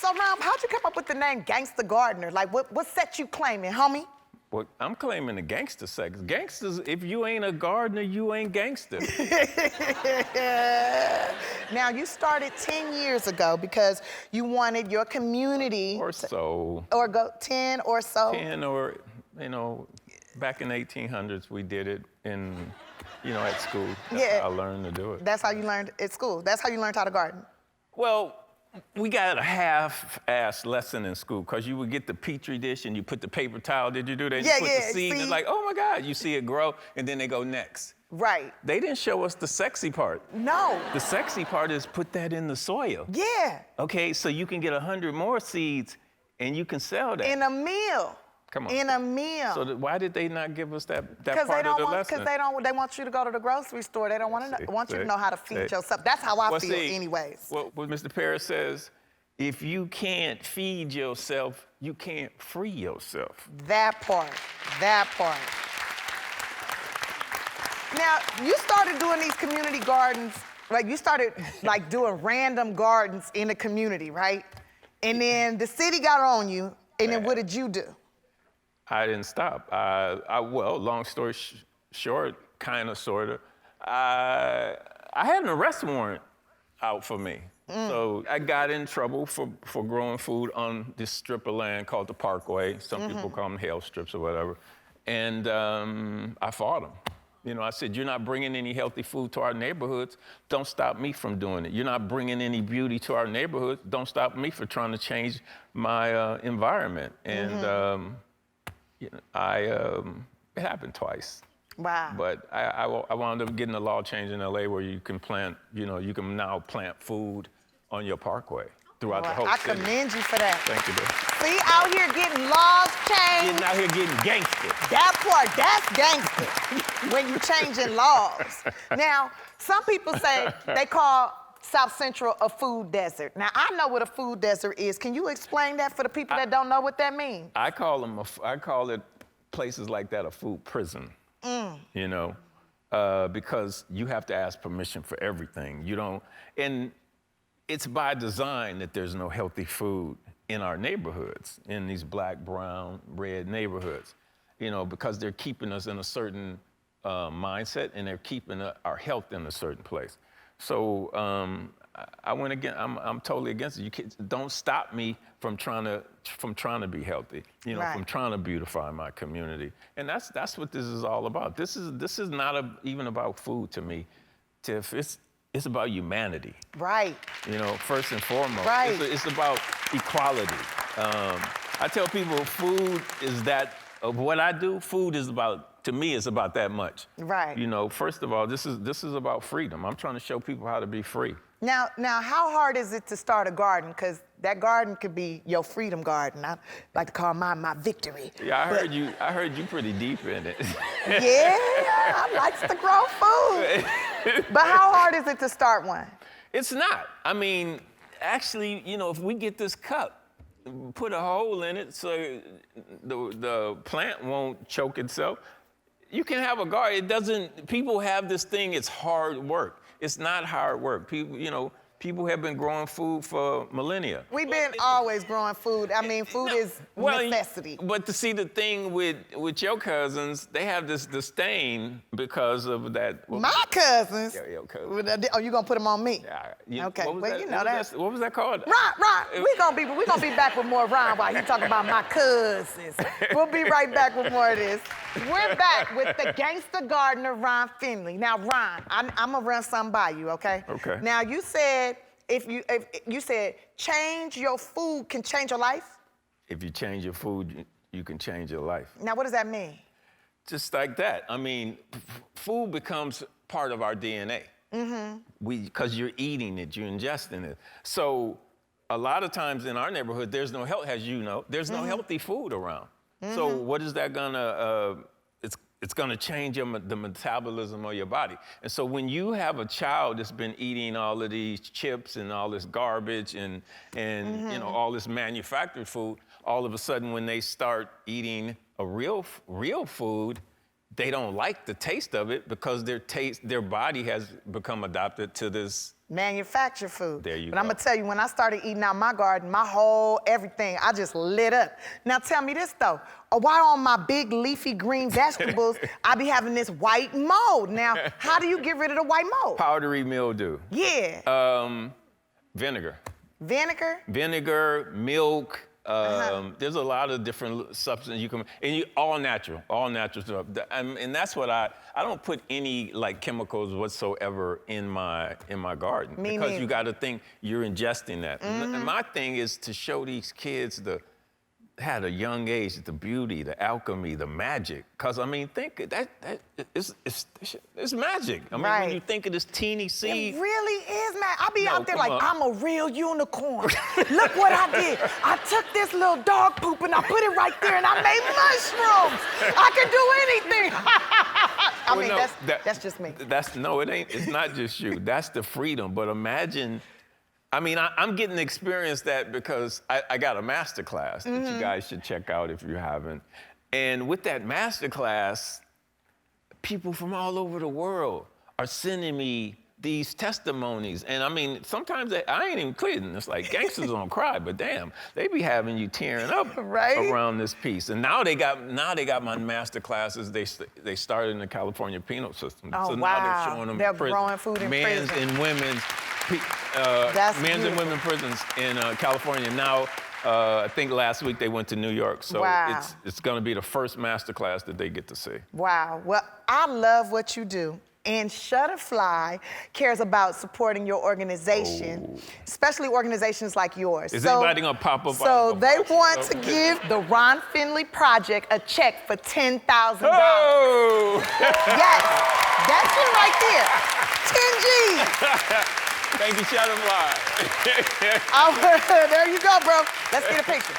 So, Ron, how'd you come up with the name Gangsta Gardener? Like, what set you claiming, homie? Well, I'm claiming the gangster sex. Gangsters, if you ain't a gardener, you ain't gangster. Now, you started 10 years ago because you wanted your community... Or so. Or go 10 or so. 10 or, back in the 1800s, we did it in, at school. That's how I learned to do it. That's how you learned at school. That's how you learned how to garden. Well, we got a half-ass lesson in school because you would get the Petri dish and you put the paper towel. Did you do that? Yeah, you put the seed and it's like, oh my God, you see it grow and then they go next. Right. They didn't show us the sexy part. No. The sexy part is put that in the soil. Yeah. Okay, so you can get 100 more seeds and you can sell that. In a meal. Come on. In a meal. So why did they not give us that part of the lesson? Because they want you to go to the grocery store. They don't want you to know how to feed yourself. That's how I feel anyways. What Mr. Paris says, if you can't feed yourself, you can't free yourself. That part. Now, you started doing these community gardens, like you started doing random gardens in the community, right? And then the city got on you, and then what did you do? I didn't stop. Well, long story short, kind of, sort of. I had an arrest warrant out for me. So I got in trouble for growing food on this strip of land called the Parkway. Some people call them hail strips or whatever. And I fought them. I said, you're not bringing any healthy food to our neighborhoods. Don't stop me from doing it. You're not bringing any beauty to our neighborhoods. Don't stop me for trying to change my environment. And it happened twice. Wow. But I wound up getting a law change in LA where you can plant, you can now plant food on your parkway throughout the whole city. I commend you for that. Thank you, dear. See, out here getting laws changed. Getting out here getting gangster. That part, that's gangster, when you changing laws. Now, some people say they call South Central a food desert. Now, I know what a food desert is. Can you explain that for the people that don't know what that means? I call it places like that a food prison. Because you have to ask permission for everything. And it's by design that there's no healthy food in our neighborhoods, in these black, brown, red neighborhoods, because they're keeping us in a certain mindset and they're keeping our health in a certain place. So I went against. I'm totally against it. Don't stop me from trying to be healthy. From trying to beautify my community. And that's what this is all about. This is not even about food to me, Tiff. It's about humanity. Right. First and foremost. Right. It's about equality. I tell people, food is of what I do. Food is about. To me, it's about that much. Right. First of all, this is about freedom. I'm trying to show people how to be free. Now, how hard is it to start a garden? Because that garden could be your freedom garden. I like to call mine my victory. Yeah, I heard you pretty deep in it. Yeah, I like to grow food. But how hard is it to start one? It's not. I mean, actually, if we get this cup, put a hole in it so the plant won't choke itself. You can have a garden. People have this thing, it's hard work. It's not hard work. People have been growing food for millennia. We've been always growing food. I mean, food is necessity. But to see the thing with your cousins, they have this disdain because of that. My cousins? Yeah, your cousins. Oh, you gonna put them on me? Yeah. Okay, what was that called? Ron, we gonna be back with more Ron while he talking about my cousins. We'll be right back with more of this. We're back with the Gangsta Gardener, Ron Finley. Now, Ron, I'm gonna run something by you, okay? Okay. Now, you said if you said change your food can change your life. If you change your food, you can change your life. Now, what does that mean? Just like that. I mean, food becomes part of our DNA. Because you're eating it, you're ingesting it. So, a lot of times in our neighborhood, there's no health, as you know, there's no healthy food around. So what is that gonna, it's gonna change the metabolism of your body. And so when you have a child that's been eating all of these chips and all this garbage and all this manufactured food, all of a sudden when they start eating a real food, they don't like the taste of it because their body has become adapted to this Manufactured food. There you but go. I'm gonna tell you, when I started eating out my garden, my whole everything, I just lit up. Now tell me this though, why on my big leafy green vegetables, I be having this white mold? Now, how do you get rid of the white mold? Powdery mildew. Yeah. Vinegar. Vinegar? Vinegar, milk. There's a lot of different substances you can, and all natural stuff. And that's what I don't put any like chemicals whatsoever in my garden. Me because neither. you got to think you're ingesting that. And my thing is to show these kids at a young age, the beauty, the alchemy, the magic. Because, I mean, think it's magic. I mean, when you think of this teeny seed. It really is, man. I be out there like, on. I'm a real unicorn. Look what I did. I took this little dog poop and I put it right there and I made mushrooms. I can do anything. I mean, that's just me. No, it ain't. It's not just you. That's the freedom. But imagine, I mean, I'm getting to experience that because I got a master class that you guys should check out if you haven't. And with that master class, people from all over the world are sending me these testimonies. And I mean, sometimes I ain't even kidding. It's like gangsters don't cry, but damn, they be having you tearing up around this piece. And now they got my master classes. They started in the California penal system. Oh, so wow. now they're showing them They're growing food in men's prison. and women's men's and women prisons in California. Now, I think last week they went to New York. So it's going to be the first master class that they get to see. Wow. Well, I love what you do. And Shutterfly cares about supporting your organization, especially organizations like yours. Is anybody going to pop up? So they want to give the Ron Finley Project a check for $10,000. Oh! Yes, that's it right there. 10 G's. Thank you, Shutterfly. There you go, bro. Let's get a picture.